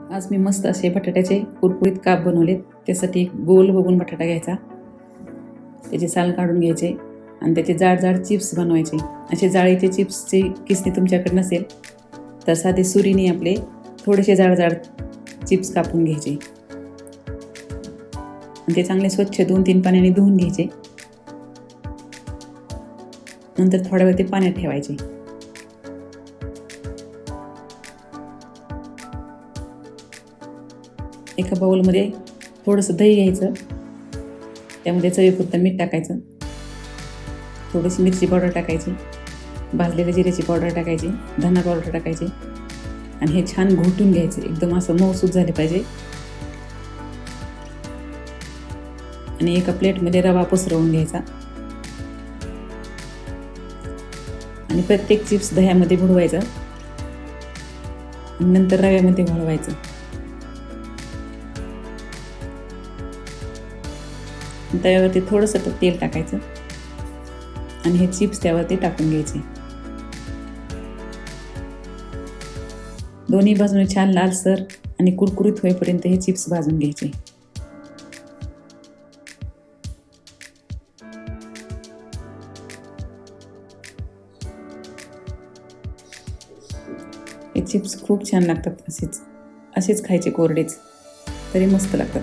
आज मी मस्त असे बटाट्याचे कुरकुरीत काप बनवलेत. त्यासाठी एक गोल बघून बटाटा घ्यायचा, त्याची साल काढून घ्यायचे आणि त्याचे जाड जाड चिप्स बनवायचे. असे जाळीचे चिप्सची किसणी तुमच्याकडे नसेल तर साधे सुरीने आपले थोडेसे जाड जाड चिप्स कापून घ्यायचे आणि ते चांगले स्वच्छ 2-3 पाण्याने धुवून घ्यायचे. नंतर थोड्या वेळ ते पाण्यात ठेवायचे. एका बाउलमध्ये थोडंसं दही घ्यायचं, त्यामध्ये चवीपुरतं मीठ टाकायचं, थोडीशी मिरची पावडर टाकायची, भाजलेल्या जिऱ्याची पावडर टाकायची, धना पावडर टाकायची आणि हे छान घोटून घ्यायचं. एकदम असं मऊसूत झाले पाहिजे. आणि एका प्लेटमध्ये रवा पसरवून घ्यायचा आणि प्रत्येक चिप्स दह्यामध्ये बुडवायचं आणि नंतर रव्यामध्ये घोळवायचं. तव्यावरती थोडंसं तेल टाकायचं आणि हे चिप्स त्यावरती टाकून घ्यायचे. दोन्ही बाजूने छान लालसर आणि कुरकुरीत होईपर्यंत हे चिप्स भाजून घ्यायचे. हे चिप्स खूप छान लागतात. असेच खायचे कोरडेच तरी मस्त लागतात.